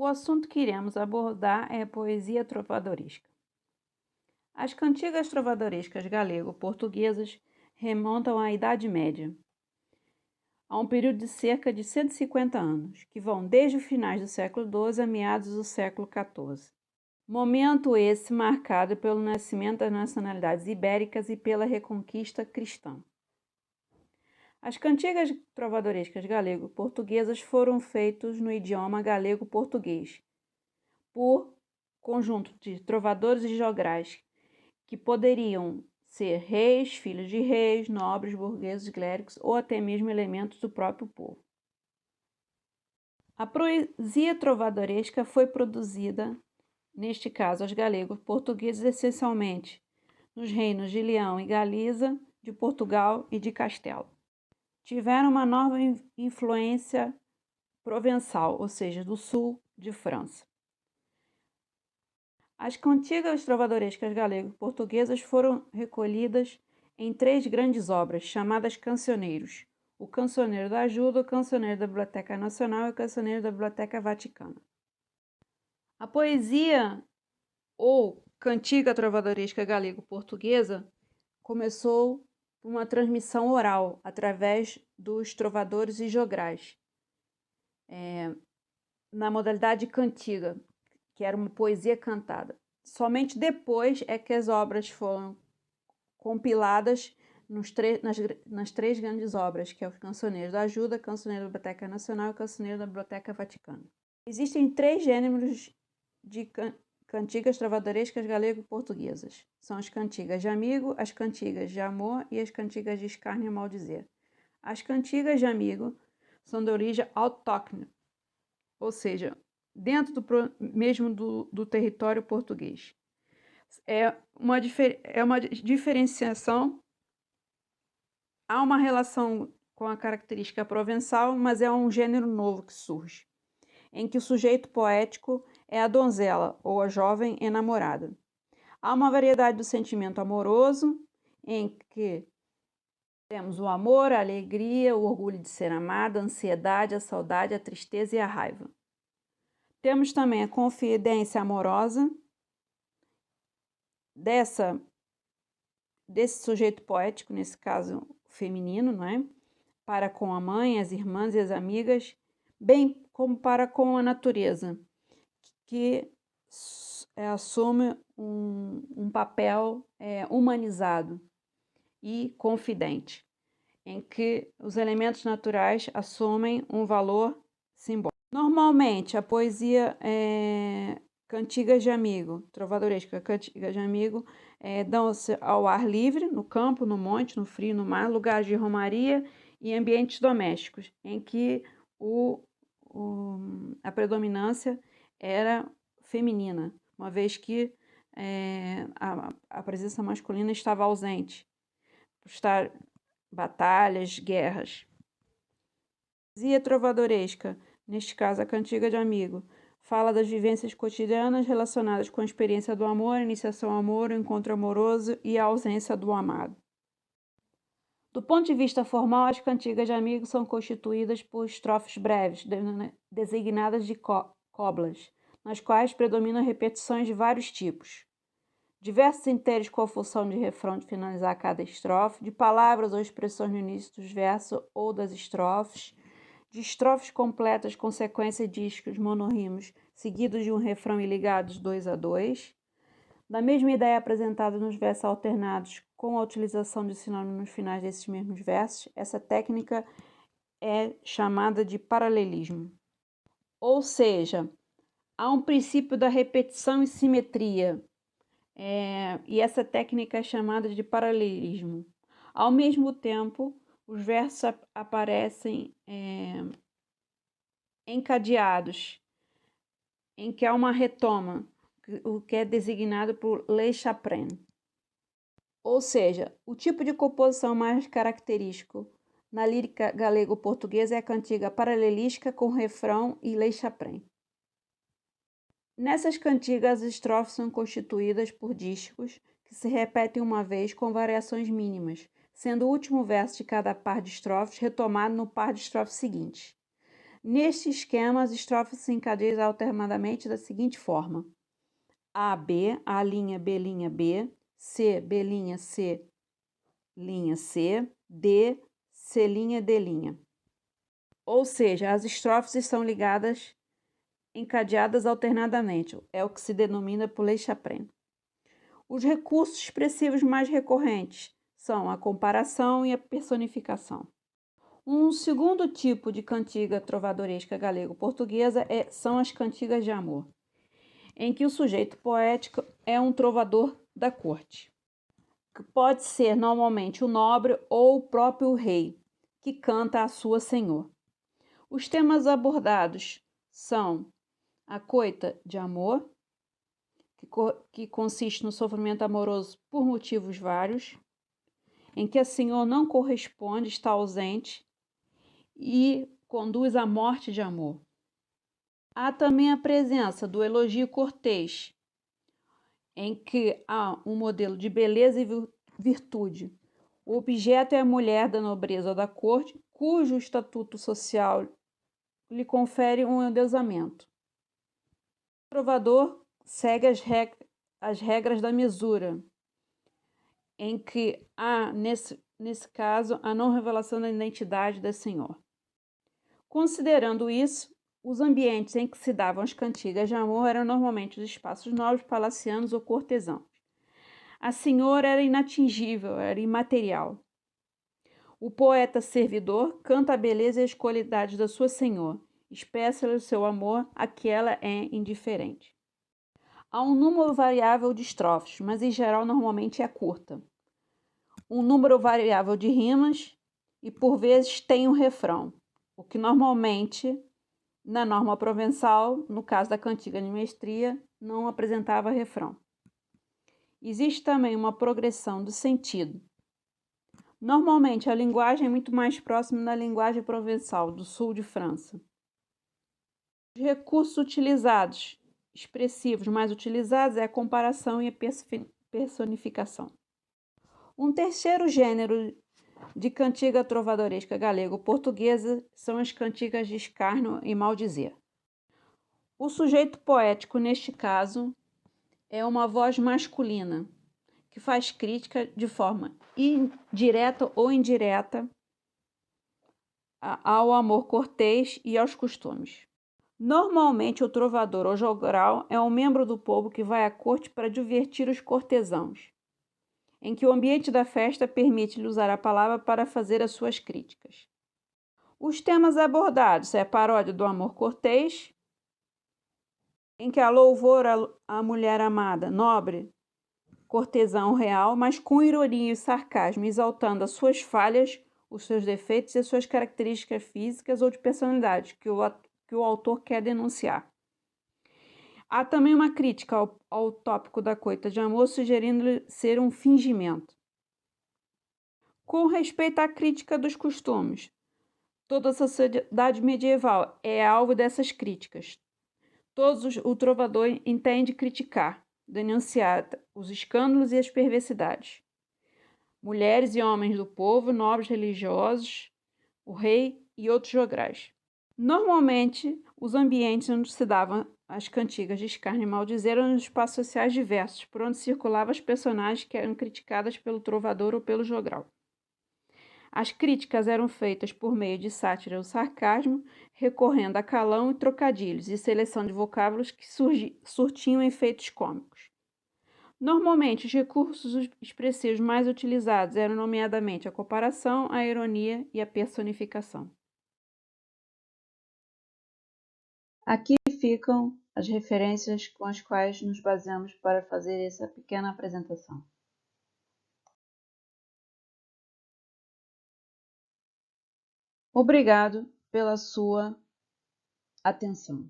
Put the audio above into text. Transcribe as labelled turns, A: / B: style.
A: O assunto que iremos abordar é a poesia trovadoresca. As cantigas trovadorescas galego-portuguesas remontam à Idade Média, a um período de cerca de 150 anos, que vão desde os finais do século XII a meados do século XIV. Momento esse marcado pelo nascimento das nacionalidades ibéricas e pela reconquista cristã. As cantigas trovadorescas galego-portuguesas foram feitas no idioma galego-português, por conjunto de trovadores e jograis, que poderiam ser reis, filhos de reis, nobres, burgueses, clérigos ou até mesmo elementos do próprio povo. A poesia trovadoresca foi produzida, neste caso aos galegos portugueses, essencialmente nos reinos de Leão e Galiza, de Portugal e de Castelo. Tiveram uma nova influência provençal, ou seja, do sul de França. As cantigas trovadorescas galego-portuguesas foram recolhidas em 3 grandes obras, chamadas cancioneiros: o Cancioneiro da Ajuda, o Cancioneiro da Biblioteca Nacional e o Cancioneiro da Biblioteca Vaticana. A poesia ou cantiga trovadoresca galego-portuguesa começou por uma transmissão oral, através dos trovadores e jograis, na modalidade cantiga, que era uma poesia cantada. Somente depois é que as obras foram compiladas nas 3 grandes obras, que é o Cancioneiro da Ajuda, o Cancioneiro da Biblioteca Nacional e o Cancioneiro da Biblioteca Vaticana. Existem 3 gêneros de cantigas trovadorescas galego-portuguesas. São as cantigas de amigo, as cantigas de amor e as cantigas de escárnio e maldizer. As cantigas de amigo são de origem autóctone, ou seja, dentro do território português. É uma diferenciação, há uma relação com a característica provençal, mas é um gênero novo que surge, em que o sujeito poético é a donzela ou a jovem enamorada. Há uma variedade do sentimento amoroso, em que temos o amor, a alegria, o orgulho de ser amada, a ansiedade, a saudade, a tristeza e a raiva. Temos também a confidência amorosa desse sujeito poético, nesse caso feminino, não é? Para com a mãe, as irmãs e as amigas, bem como para com a natureza, que assume um papel humanizado e confidente, em que os elementos naturais assumem um valor simbólico. Normalmente, a poesia cantigas de amigo, trovadoresca, cantigas de amigo, dão-se ao ar livre, no campo, no monte, no frio, no mar, lugares de romaria e ambientes domésticos, em que a predominância era feminina, uma vez que a presença masculina estava ausente, por estar batalhas, guerras. A poesia trovadoresca, neste caso a cantiga de amigo, fala das vivências cotidianas relacionadas com a experiência do amor, a iniciação ao amor, o encontro amoroso e a ausência do amado. Do ponto de vista formal, as cantigas de amigo são constituídas por estrofes breves, designadas de coblas, nas quais predominam repetições de vários tipos. Diversos inteiros com a função de refrão de finalizar cada estrofe, de palavras ou expressões no início dos versos ou das estrofes, de estrofes completas com sequência de discos monorrimos seguidos de um refrão e ligados 2 a 2, da mesma ideia apresentada nos versos alternados com a utilização de sinônimos nos finais desses mesmos versos. Essa técnica é chamada de paralelismo. Ou seja, há um princípio da repetição e simetria, e essa técnica é chamada de paralelismo. Ao mesmo tempo, os versos aparecem encadeados, em que há uma retoma, o que é designado por lei chaprenne. Ou seja, o tipo de composição mais característico na lírica galego-portuguesa é a cantiga paralelística com refrão e lei chaprenne. Nessas cantigas, as estrofes são constituídas por dísticos que se repetem uma vez com variações mínimas, sendo o último verso de cada par de estrofes retomado no par de estrofes seguintes. Neste esquema, as estrofes se encadeiam alternadamente da seguinte forma: A, B, A', B', B, C, B', C', C, D, C', D'. Ou seja, as estrofes estão ligadas, encadeadas alternadamente. É o que se denomina por lei Chapren. Os recursos expressivos mais recorrentes são a comparação e a personificação. Um segundo tipo de cantiga trovadoresca galego-portuguesa são as cantigas de amor, em que o sujeito poético é um trovador da corte, que pode ser normalmente o nobre ou o próprio rei, que canta a sua senhor. Os temas abordados são a coita de amor, que consiste no sofrimento amoroso por motivos vários, em que a senhora não corresponde, está ausente e conduz à morte de amor. Há também a presença do elogio cortês, em que há um modelo de beleza e virtude. O objeto é a mulher da nobreza ou da corte, cujo estatuto social lhe confere um endeusamento. O trovador segue as regras da mesura, em que há, nesse caso, a não revelação da identidade da senhora. Considerando isso, os ambientes em que se davam as cantigas de amor eram normalmente os espaços nobres, palacianos ou cortesãos. A senhora era inatingível, era imaterial. O poeta servidor canta a beleza e as qualidades da sua senhora, expressa-lhe o seu amor, a que ela é indiferente. Há um número variável de estrofes, mas em geral normalmente é curta. Um número variável de rimas e por vezes tem um refrão, o que normalmente, na norma provençal, no caso da cantiga de mestria, não apresentava refrão. Existe também uma progressão do sentido. Normalmente, a linguagem é muito mais próxima da linguagem provençal, do sul de França. Os recursos utilizados, expressivos mais utilizados, é a comparação e a personificação. Um terceiro gênero de cantiga trovadoresca galego-portuguesa são as cantigas de escárnio e maldizer. O sujeito poético, neste caso, é uma voz masculina, que faz crítica de forma direta ou indireta ao amor cortês e aos costumes. Normalmente, o trovador ou jogral é um membro do povo que vai à corte para divertir os cortesãos, em que o ambiente da festa permite-lhe usar a palavra para fazer as suas críticas. Os temas abordados é a paródia do amor cortês, em que há louvor à mulher amada, nobre, cortesão real, mas com ironia e sarcasmo, exaltando as suas falhas, os seus defeitos e as suas características físicas ou de personalidade que o autor quer denunciar. Há também uma crítica ao tópico da coita de amor, sugerindo-lhe ser um fingimento. Com respeito à crítica dos costumes, toda a sociedade medieval é alvo dessas críticas. O trovador entende criticar, denunciar os escândalos e as perversidades. Mulheres e homens do povo, nobres religiosos, o rei e outros jograis. Normalmente, os ambientes onde se davam as cantigas de escárnio e maldizer eram nos espaços sociais diversos, por onde circulavam as personagens que eram criticadas pelo trovador ou pelo jogral. As críticas eram feitas por meio de sátira ou sarcasmo, recorrendo a calão e trocadilhos e seleção de vocábulos que surtiam efeitos cômicos. Normalmente, os recursos expressivos mais utilizados eram nomeadamente a comparação, a ironia e a personificação. Aqui ficam as referências com as quais nos baseamos para fazer essa pequena apresentação. Obrigado pela sua atenção.